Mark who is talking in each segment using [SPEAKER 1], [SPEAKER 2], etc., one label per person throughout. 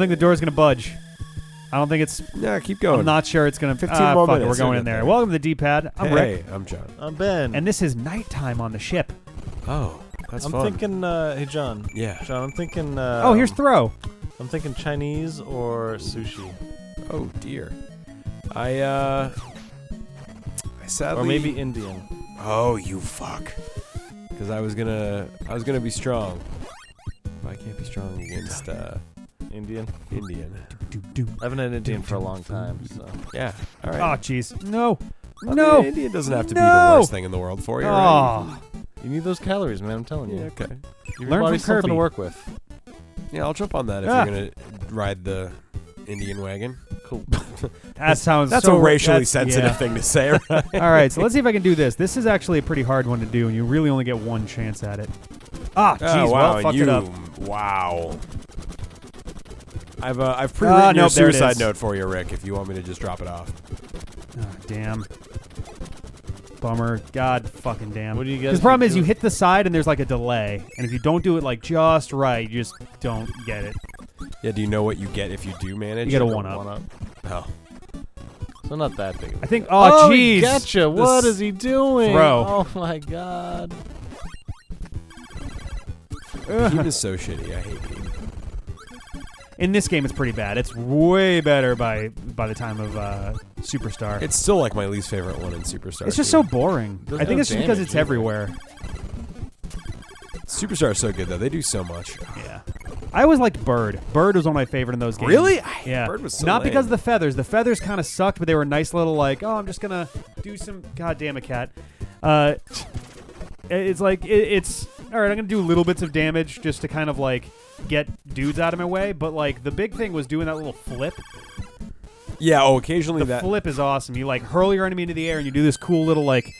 [SPEAKER 1] think the door's going to budge. I don't think it's...
[SPEAKER 2] Yeah, keep going.
[SPEAKER 1] I'm not sure it's going to...
[SPEAKER 2] 15 more minutes.
[SPEAKER 1] We're going in there. Welcome to the D-pad. I'm Rick.
[SPEAKER 2] Hey, I'm John.
[SPEAKER 3] I'm Ben.
[SPEAKER 1] And this is nighttime on the ship.
[SPEAKER 2] Oh, that's
[SPEAKER 3] I'm
[SPEAKER 2] fun.
[SPEAKER 3] thinking, hey, John.
[SPEAKER 2] Yeah.
[SPEAKER 3] John, I'm thinking...
[SPEAKER 1] here's Throw.
[SPEAKER 3] I'm thinking Chinese or sushi.
[SPEAKER 2] Oh, dear. I sadly...
[SPEAKER 3] Or maybe Indian.
[SPEAKER 2] Oh, you fuck. Because I was gonna be strong. But I can't be strong against,
[SPEAKER 3] Indian?
[SPEAKER 2] Indian.
[SPEAKER 3] I haven't had Indian for a long time, so...
[SPEAKER 2] Yeah, all right.
[SPEAKER 1] Oh, jeez. No.
[SPEAKER 2] I
[SPEAKER 1] No.
[SPEAKER 2] mean, Indian doesn't have to be the worst thing in the world for you, right?
[SPEAKER 1] Oh.
[SPEAKER 3] You need those calories, man, I'm telling you.
[SPEAKER 2] Yeah, okay.
[SPEAKER 3] Your
[SPEAKER 1] Learn
[SPEAKER 3] body's
[SPEAKER 1] from
[SPEAKER 3] something
[SPEAKER 1] Kirby.
[SPEAKER 3] to work with.
[SPEAKER 2] Yeah, I'll jump on that if
[SPEAKER 1] Ah.
[SPEAKER 2] you're going to ride the Indian wagon.
[SPEAKER 3] Cool.
[SPEAKER 1] That sounds
[SPEAKER 2] That's
[SPEAKER 1] so...
[SPEAKER 2] a racially
[SPEAKER 1] that's-
[SPEAKER 2] sensitive
[SPEAKER 1] yeah.
[SPEAKER 2] thing to say, right?
[SPEAKER 1] All right, so let's see if I can do this. This is actually a pretty hard one to do, and you really only get one chance at it. Ah, jeez,
[SPEAKER 2] Oh, wow,
[SPEAKER 1] well, fucked it up.
[SPEAKER 2] Wow. I've pre-written your
[SPEAKER 1] nope, there it
[SPEAKER 2] suicide
[SPEAKER 1] is.
[SPEAKER 2] note for you, Rick, if you want me to just drop it off.
[SPEAKER 1] Oh, damn. Bummer. God fucking damn.
[SPEAKER 3] What do you guys
[SPEAKER 1] Because the problem
[SPEAKER 3] keep
[SPEAKER 1] is you
[SPEAKER 3] doing?
[SPEAKER 1] hit the side and there's like a delay, and if you don't do it like just right, you just don't get it.
[SPEAKER 2] Yeah, do you know what you get if you do manage?
[SPEAKER 1] You get a
[SPEAKER 2] it?
[SPEAKER 1] 1-up.
[SPEAKER 2] Oh.
[SPEAKER 3] So not that big.
[SPEAKER 1] I think... Oh,
[SPEAKER 3] he
[SPEAKER 1] jeez.
[SPEAKER 3] gotcha. What is he doing?
[SPEAKER 1] Throw.
[SPEAKER 3] Oh, my God.
[SPEAKER 2] Beam is so shitty. I hate Beam.
[SPEAKER 1] In this game, it's pretty bad. It's way better by the time of Superstar.
[SPEAKER 2] It's still like my least favorite one in Superstar.
[SPEAKER 1] It's just
[SPEAKER 2] too.
[SPEAKER 1] so boring.
[SPEAKER 3] Doesn't
[SPEAKER 1] I think
[SPEAKER 3] have
[SPEAKER 1] it's just because
[SPEAKER 3] damage
[SPEAKER 1] it's
[SPEAKER 3] either.
[SPEAKER 1] everywhere.
[SPEAKER 2] Superstar is so good, though. They do so much.
[SPEAKER 1] Yeah. I always liked Bird. Bird was one of my favorite in those games.
[SPEAKER 2] Really?
[SPEAKER 1] Yeah.
[SPEAKER 2] Bird was so
[SPEAKER 1] Not
[SPEAKER 2] lame.
[SPEAKER 1] because of the feathers. The feathers kind of sucked, but they were nice little like, oh, I'm just going to do some... God damn it, cat. It's like, it's... All right, I'm going to do little bits of damage just to kind of like get dudes out of my way. But like the big thing was doing that little flip.
[SPEAKER 2] Yeah, oh, occasionally
[SPEAKER 1] The
[SPEAKER 2] that...
[SPEAKER 1] flip is awesome. You like hurl your enemy into the air and you do this cool little like,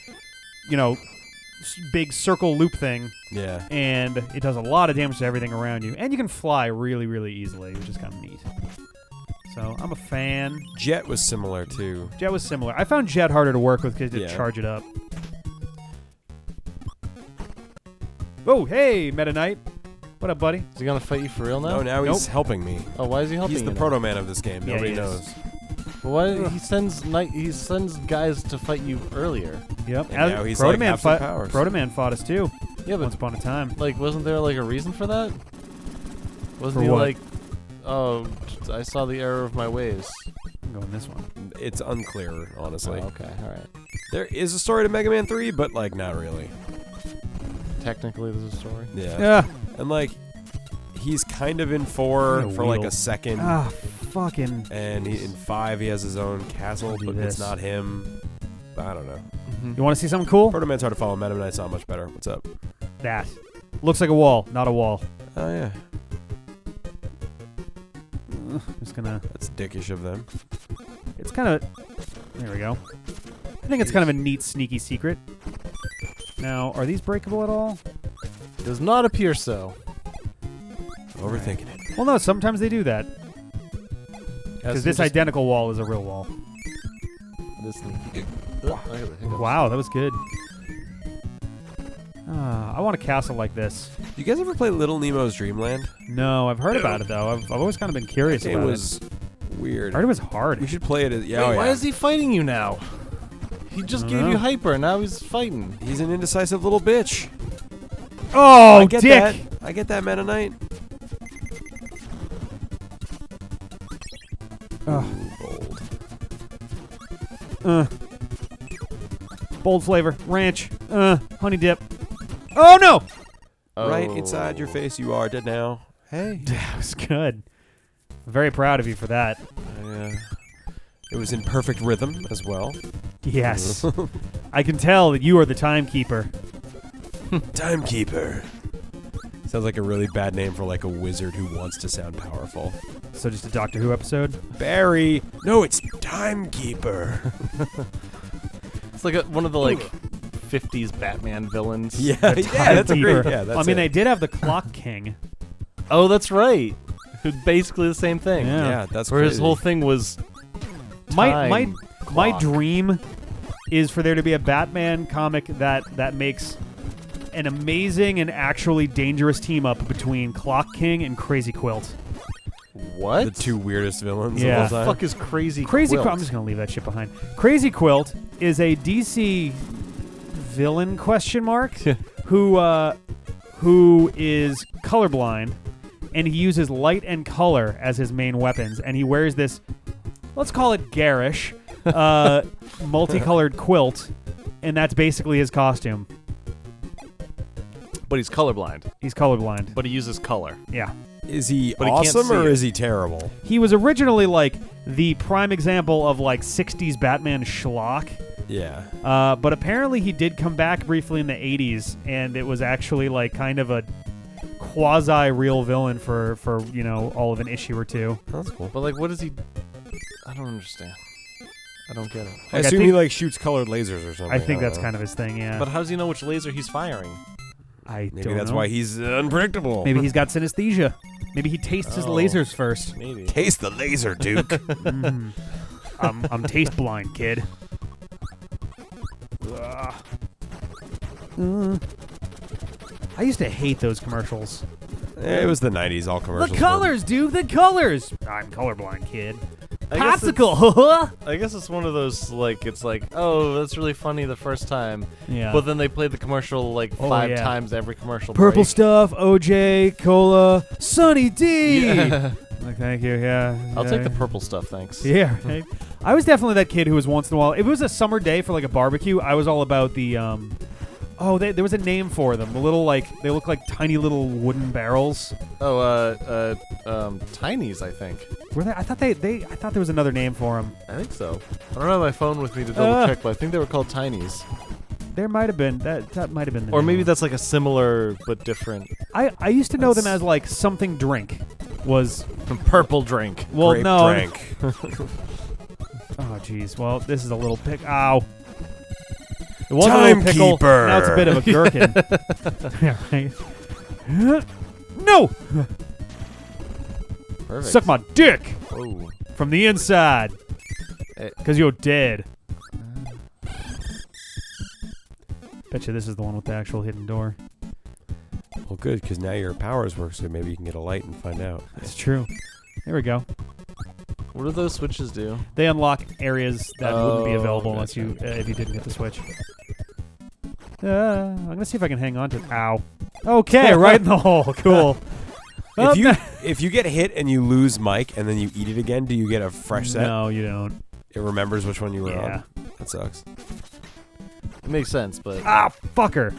[SPEAKER 1] big circle loop thing.
[SPEAKER 2] Yeah.
[SPEAKER 1] And it does a lot of damage to everything around you. And you can fly really, really easily, which is kind of neat. So I'm a fan.
[SPEAKER 2] Jet was similar, too.
[SPEAKER 1] Jet was similar. I found Jet harder to work with because it
[SPEAKER 2] Yeah.
[SPEAKER 1] charge it up. Oh, hey, Meta Knight. What up, buddy?
[SPEAKER 3] Is he going to fight you for real now?
[SPEAKER 2] Oh, now he's helping me.
[SPEAKER 3] Oh, why is he helping
[SPEAKER 2] He's the
[SPEAKER 3] you now?
[SPEAKER 2] proto-man of this game.
[SPEAKER 1] Yeah,
[SPEAKER 2] Nobody
[SPEAKER 1] he is.
[SPEAKER 2] knows.
[SPEAKER 3] Well, why he sends guys to fight you earlier.
[SPEAKER 1] Yep.
[SPEAKER 2] And now he's like, have some powers.
[SPEAKER 1] Proto-Man fought us too.
[SPEAKER 3] Yeah,
[SPEAKER 1] Once
[SPEAKER 3] but
[SPEAKER 1] upon a time.
[SPEAKER 3] like, wasn't there like a reason for that? Wasn't
[SPEAKER 1] For
[SPEAKER 3] he
[SPEAKER 1] what?
[SPEAKER 3] like, oh, I saw the error of my ways?
[SPEAKER 1] I'm going this one.
[SPEAKER 2] It's unclear, honestly.
[SPEAKER 3] Oh, okay, all right.
[SPEAKER 2] There is a story to Mega Man 3, but, like, not really.
[SPEAKER 3] Technically, there's a story.
[SPEAKER 2] Yeah.
[SPEAKER 1] Yeah.
[SPEAKER 2] And, like, he's kind of in 4
[SPEAKER 1] What a
[SPEAKER 2] for, like,
[SPEAKER 1] wheel.
[SPEAKER 2] a second.
[SPEAKER 1] Ah, fucking.
[SPEAKER 2] And in 5, he has his own castle,
[SPEAKER 1] Do
[SPEAKER 2] but
[SPEAKER 1] this.
[SPEAKER 2] it's not him. I don't know.
[SPEAKER 1] You want to see something cool?
[SPEAKER 2] Proto-Man's hard to follow. Meta Knight's not much better. What's up?
[SPEAKER 1] That. Looks like a wall, not a wall.
[SPEAKER 2] Oh, yeah.
[SPEAKER 1] Just gonna.
[SPEAKER 2] That's dickish of them.
[SPEAKER 1] It's kind of. There we go. I think it's kind of a neat, sneaky secret. Now, are these breakable at all?
[SPEAKER 3] Does not appear so.
[SPEAKER 2] Overthinking it.
[SPEAKER 1] Well, no. Sometimes they do that because this
[SPEAKER 3] just
[SPEAKER 1] identical wall is a real wall.
[SPEAKER 3] this thing. I got the hiccups.
[SPEAKER 1] Wow, that was good. I want a castle like this.
[SPEAKER 2] You guys ever play Little Nemo's Dreamland?
[SPEAKER 1] No, I've heard about it though. I've always kind of been curious
[SPEAKER 2] It
[SPEAKER 1] about
[SPEAKER 2] was weird.
[SPEAKER 1] it. I heard it was hard.
[SPEAKER 2] We should play it. Yeah,
[SPEAKER 3] Wait,
[SPEAKER 2] oh,
[SPEAKER 3] why
[SPEAKER 2] yeah.
[SPEAKER 3] is he fighting you now? He just
[SPEAKER 1] I
[SPEAKER 3] gave
[SPEAKER 1] don't
[SPEAKER 3] you
[SPEAKER 1] know.
[SPEAKER 3] hyper, and now he's fighting.
[SPEAKER 2] He's an indecisive little bitch.
[SPEAKER 1] Oh,
[SPEAKER 2] I get
[SPEAKER 1] dick!
[SPEAKER 2] that. I get that, Meta Knight.
[SPEAKER 1] Ugh.
[SPEAKER 2] Bold.
[SPEAKER 1] Bold flavor, ranch, honey dip. Oh no!
[SPEAKER 2] Right inside your face, you are dead now. Hey.
[SPEAKER 1] That was good. I'm very proud of you for that.
[SPEAKER 2] It was in perfect rhythm as well.
[SPEAKER 1] Yes. I can tell that you are the timekeeper.
[SPEAKER 2] Timekeeper. Sounds like a really bad name for like a wizard who wants to sound powerful.
[SPEAKER 1] So just a Doctor Who episode?
[SPEAKER 2] Barry. No, it's Timekeeper.
[SPEAKER 3] It's like one of the 50s Batman villains.
[SPEAKER 2] Yeah, yeah, that's a
[SPEAKER 1] Timekeeper.
[SPEAKER 2] great. Yeah, that's
[SPEAKER 1] I mean,
[SPEAKER 2] it.
[SPEAKER 1] they did have the Clock King.
[SPEAKER 3] Oh, that's right. Who's basically the same thing.
[SPEAKER 1] Yeah.
[SPEAKER 2] Yeah, that's
[SPEAKER 3] Where his
[SPEAKER 2] crazy.
[SPEAKER 3] whole thing was
[SPEAKER 1] My
[SPEAKER 3] clock.
[SPEAKER 1] dream is for there to be a Batman comic that makes an amazing and actually dangerous team up between Clock King and Crazy Quilt.
[SPEAKER 3] What?
[SPEAKER 2] The two weirdest villains
[SPEAKER 1] Yeah.
[SPEAKER 2] of all
[SPEAKER 3] The
[SPEAKER 2] time.
[SPEAKER 3] fuck is Crazy
[SPEAKER 1] Crazy
[SPEAKER 3] Quilt?
[SPEAKER 1] Quilt. I'm just gonna leave that shit behind. Crazy Quilt is a DC villain question mark who is colorblind, and he uses light and color as his main weapons, and he wears this, let's call it garish, multicolored quilt, and that's basically his costume.
[SPEAKER 3] But he's colorblind.
[SPEAKER 1] He's colorblind.
[SPEAKER 3] But he uses color.
[SPEAKER 1] Yeah.
[SPEAKER 2] Is he
[SPEAKER 3] But he can't
[SPEAKER 2] awesome
[SPEAKER 3] see
[SPEAKER 2] or
[SPEAKER 3] it.
[SPEAKER 2] is he terrible?
[SPEAKER 1] He was originally like the prime example of like 60s Batman schlock.
[SPEAKER 2] Yeah.
[SPEAKER 1] But apparently he did come back briefly in the 80s, and it was actually like kind of a quasi-real villain for you know, all of an issue or two.
[SPEAKER 2] That's cool.
[SPEAKER 3] But like, what does he? I don't understand. I don't get it.
[SPEAKER 2] I
[SPEAKER 1] Like, I
[SPEAKER 2] assume
[SPEAKER 1] think-
[SPEAKER 2] he like shoots colored lasers or something.
[SPEAKER 1] I think
[SPEAKER 2] don't
[SPEAKER 1] that's
[SPEAKER 2] know.
[SPEAKER 1] kind of his thing, yeah.
[SPEAKER 3] But how does he know which laser he's firing?
[SPEAKER 1] I
[SPEAKER 2] Maybe
[SPEAKER 1] don't
[SPEAKER 2] that's
[SPEAKER 1] know.
[SPEAKER 2] why he's unpredictable.
[SPEAKER 1] Maybe he's got synesthesia. Maybe he tastes his
[SPEAKER 3] Oh.
[SPEAKER 1] lasers first.
[SPEAKER 3] Maybe.
[SPEAKER 2] Taste the laser, Duke.
[SPEAKER 1] Mhm. I'm taste blind, kid. Ugh. I used to hate those commercials.
[SPEAKER 2] It was the 90s, all commercials.
[SPEAKER 1] The
[SPEAKER 2] were-
[SPEAKER 1] colors, dude, the colors. I'm colorblind, kid.
[SPEAKER 3] I guess it's-
[SPEAKER 1] Popsicle.
[SPEAKER 3] I guess it's one of those like it's like, oh, that's really funny the first time,
[SPEAKER 1] Yeah.
[SPEAKER 3] but then they play the commercial like
[SPEAKER 1] Oh,
[SPEAKER 3] 5
[SPEAKER 1] yeah.
[SPEAKER 3] times every commercial.
[SPEAKER 1] Purple
[SPEAKER 3] break.
[SPEAKER 1] stuff, OJ, cola, Sunny D.
[SPEAKER 3] Yeah.
[SPEAKER 1] Like, thank you. Yeah.
[SPEAKER 3] I'll
[SPEAKER 1] yeah.
[SPEAKER 3] take the purple stuff, thanks.
[SPEAKER 1] Yeah. Right. I was definitely that kid who was once in a while. If it was a summer day for like a barbecue, I was all about the. There was a name for them. The little they look like tiny little wooden barrels.
[SPEAKER 3] Oh, Tinies, I think.
[SPEAKER 1] Were they? I thought I thought there was another name for them.
[SPEAKER 3] I think so. I don't have my phone with me to double check, but I think they were called Tinies.
[SPEAKER 1] There might have been that might have been the
[SPEAKER 3] Or
[SPEAKER 1] name
[SPEAKER 3] maybe
[SPEAKER 1] of
[SPEAKER 3] that's like a similar but different
[SPEAKER 1] I used to know them
[SPEAKER 3] That's-
[SPEAKER 1] as like something drink was
[SPEAKER 3] purple drink.
[SPEAKER 1] well
[SPEAKER 2] Grape
[SPEAKER 1] no
[SPEAKER 2] Drank.
[SPEAKER 1] oh jeez well this is a little pick ow it was a little pickle
[SPEAKER 2] Timekeeper.
[SPEAKER 1] now it's a bit of a gherkin yeah, right. No
[SPEAKER 3] Perfect.
[SPEAKER 1] suck my dick
[SPEAKER 3] Whoa.
[SPEAKER 1] from the inside
[SPEAKER 3] Eh.
[SPEAKER 1] because you're dead. Bet you this is the one with the actual hidden door.
[SPEAKER 2] Well, good, because now your powers work, so maybe you can get a light and find out.
[SPEAKER 1] That's true. There we go.
[SPEAKER 3] What do those switches do?
[SPEAKER 1] They unlock areas that wouldn't be
[SPEAKER 3] Oh,
[SPEAKER 1] available unless
[SPEAKER 3] gotcha.
[SPEAKER 1] you if you didn't get the switch. I'm gonna see if I can hang on to it. Ow. Okay, right in the hole. Cool.
[SPEAKER 2] If you get hit and you lose Mike and then you eat it again, do you get a fresh set?
[SPEAKER 1] No, you don't.
[SPEAKER 2] It remembers which one you were
[SPEAKER 1] Yeah.
[SPEAKER 2] on. That sucks.
[SPEAKER 3] It makes sense, but
[SPEAKER 1] Ah, fucker.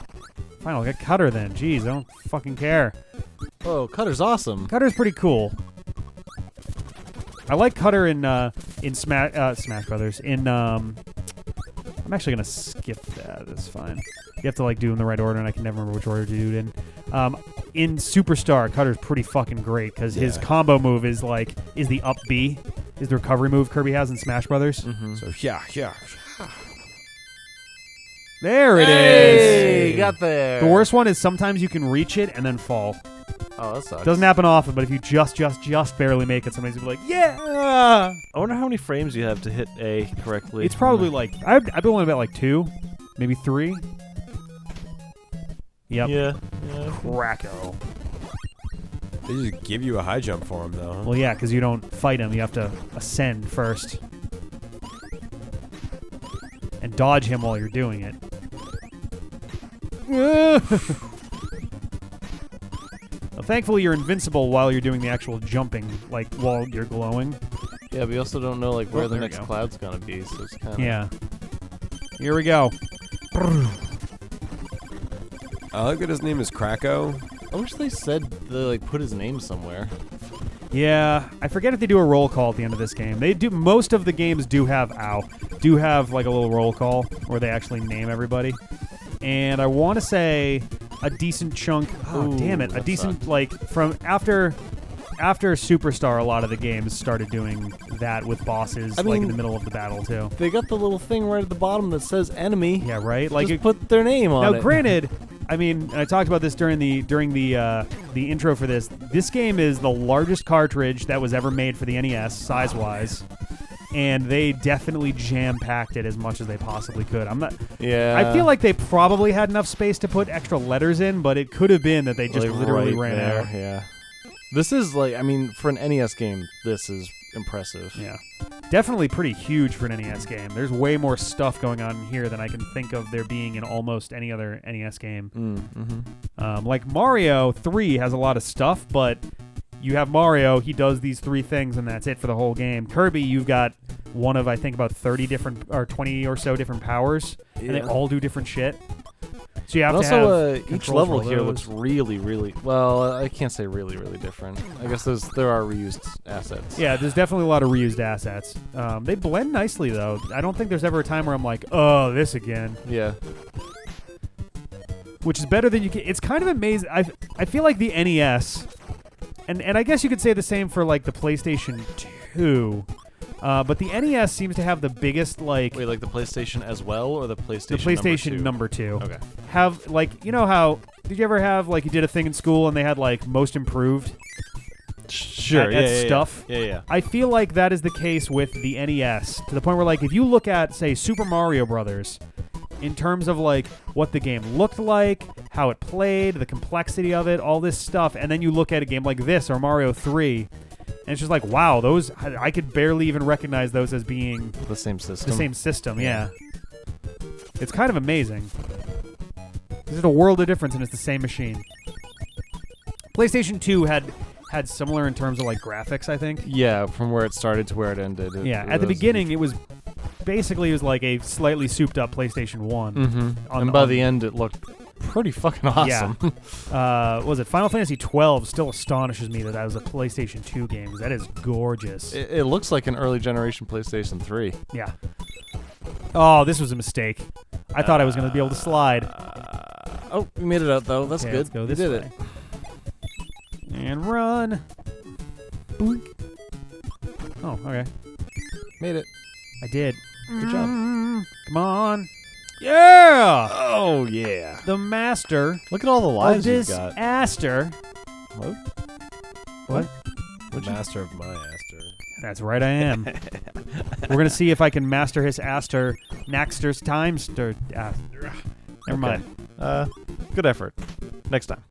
[SPEAKER 1] Fine, I'll get Cutter then. Jeez, I don't fucking care.
[SPEAKER 3] oh, Cutter's awesome.
[SPEAKER 1] Cutter's pretty cool. I like Cutter in Smash Brothers. I'm actually gonna skip that. That's fine. You have to like do them in the right order, and I can never remember which order to do it in. In Superstar, Cutter's pretty fucking great because his
[SPEAKER 2] Yeah.
[SPEAKER 1] combo move is the up B, is the recovery move Kirby has in Smash Brothers.
[SPEAKER 3] Mm-hmm.
[SPEAKER 2] So, yeah.
[SPEAKER 1] There it is.
[SPEAKER 3] Hey, got there.
[SPEAKER 1] The worst one is sometimes you can reach it and then fall.
[SPEAKER 3] Oh, that sucks.
[SPEAKER 1] Doesn't happen often, but if you just barely make it, sometimes you'll be like, yeah.
[SPEAKER 3] I wonder how many frames you have to hit A correctly.
[SPEAKER 1] It's probably like I've been only about like 2, maybe 3. Yep.
[SPEAKER 3] Yeah.
[SPEAKER 1] Kracko.
[SPEAKER 2] They just give you a high jump for him, though. Huh?
[SPEAKER 1] Well, yeah, because you don't fight him. You have to ascend first. And dodge him while you're doing it. Well, thankfully, you're invincible while you're doing the actual jumping, like while you're glowing.
[SPEAKER 3] Yeah, but you also don't know like where
[SPEAKER 1] Oh,
[SPEAKER 3] the
[SPEAKER 1] there we
[SPEAKER 3] next
[SPEAKER 1] go.
[SPEAKER 3] cloud's gonna be, so it's kind of
[SPEAKER 1] Yeah. Here we go.
[SPEAKER 2] I like that his name is Kracko.
[SPEAKER 3] I wish they said they like put his name somewhere.
[SPEAKER 1] Yeah, I forget if they do a roll call at the end of this game. They do. Most of the games do have like a little roll call where they actually name everybody. And I want to say a decent chunk. Oh,
[SPEAKER 3] Ooh,
[SPEAKER 1] damn it! A
[SPEAKER 3] that
[SPEAKER 1] decent
[SPEAKER 3] sucked.
[SPEAKER 1] like from after Superstar, a lot of the games started doing that with bosses
[SPEAKER 3] I
[SPEAKER 1] like in
[SPEAKER 3] mean-
[SPEAKER 1] the middle of the battle too.
[SPEAKER 3] They got the little thing right at the bottom that says enemy.
[SPEAKER 1] Yeah, right. Like
[SPEAKER 3] Just put their name on
[SPEAKER 1] now,
[SPEAKER 3] it.
[SPEAKER 1] granted, I mean, and I talked about this during the intro for this. This game is the largest cartridge that was ever made for the NES, size-wise, and they definitely jam-packed it as much as they possibly could.
[SPEAKER 3] Yeah.
[SPEAKER 1] I feel like they probably had enough space to put extra letters in, but it could have been that they just
[SPEAKER 3] Like,
[SPEAKER 1] literally
[SPEAKER 3] right
[SPEAKER 1] ran
[SPEAKER 3] there,
[SPEAKER 1] out.
[SPEAKER 3] Yeah. This is like, I mean, for an NES game, this is impressive.
[SPEAKER 1] Yeah. Definitely pretty huge for an NES game. There's way more stuff going on in here than I can think of there being in almost any other NES game. Like Mario 3 has a lot of stuff, but you have Mario, he does these 3 things, and that's it for the whole game. Kirby, you've got one of, I think, about 30 different, or 20 or so different powers, and they all do different shit. So you have
[SPEAKER 3] But
[SPEAKER 1] to
[SPEAKER 3] also,
[SPEAKER 1] have
[SPEAKER 3] each
[SPEAKER 1] controls
[SPEAKER 3] level
[SPEAKER 1] for
[SPEAKER 3] here
[SPEAKER 1] those.
[SPEAKER 3] looks really, well, I can't say really different. I guess there are reused assets.
[SPEAKER 1] Yeah, there's definitely a lot of reused assets. They blend nicely, though. I don't think there's ever a time where I'm like, oh, this again.
[SPEAKER 3] Yeah.
[SPEAKER 1] Which is better than you can. It's kind of amazing. I feel like the NES, and I guess you could say the same for like the PlayStation 2. But the NES seems to have the biggest, like...
[SPEAKER 3] Wait, like the PlayStation as well, or the PlayStation
[SPEAKER 1] The PlayStation number 2.
[SPEAKER 3] Okay.
[SPEAKER 1] Have, like, you know how... Did you ever have, like, you did a thing in school and they had, like, most improved
[SPEAKER 3] Sure,
[SPEAKER 1] at stuff?
[SPEAKER 3] Yeah.
[SPEAKER 1] I feel like that is the case with the NES, to the point where, like, if you look at, say, Super Mario Brothers, in terms of, like, what the game looked like, how it played, the complexity of it, all this stuff, and then you look at a game like this, or Mario 3... And it's just like, wow, those I could barely even recognize those as being
[SPEAKER 3] The same system.
[SPEAKER 1] the same system. Yeah, it's kind of amazing. There's a world of difference, and it's the same machine. PlayStation 2 had similar in terms of like graphics, I think.
[SPEAKER 3] Yeah, from where it started to where it ended.
[SPEAKER 1] At the beginning, it was basically like a slightly souped up PlayStation 1.
[SPEAKER 3] Mm-hmm. And by the end, it looked pretty fucking awesome.
[SPEAKER 1] Yeah. Was it Final Fantasy 12 still astonishes me that was a PlayStation 2 game. 'Cause that is gorgeous.
[SPEAKER 3] It looks like an early generation PlayStation 3.
[SPEAKER 1] Yeah. Oh, this was a mistake. I thought I was going to be able to slide.
[SPEAKER 3] Oh, we made it out though. That's
[SPEAKER 1] Okay,
[SPEAKER 3] good.
[SPEAKER 1] let's go this
[SPEAKER 3] we did
[SPEAKER 1] way.
[SPEAKER 3] it.
[SPEAKER 1] And run. Boink. Oh, okay.
[SPEAKER 3] Made it.
[SPEAKER 1] I did.
[SPEAKER 3] Good job.
[SPEAKER 1] Come on. Yeah!
[SPEAKER 3] Oh yeah.
[SPEAKER 1] The master
[SPEAKER 3] Look at all the
[SPEAKER 1] of
[SPEAKER 3] lives you've
[SPEAKER 1] this
[SPEAKER 3] got.
[SPEAKER 1] Aster. What?
[SPEAKER 2] The master of my Aster.
[SPEAKER 1] That's right, I am. We're going to see if I can master his Aster. Naxter's Never mind.
[SPEAKER 3] Good effort. Next time.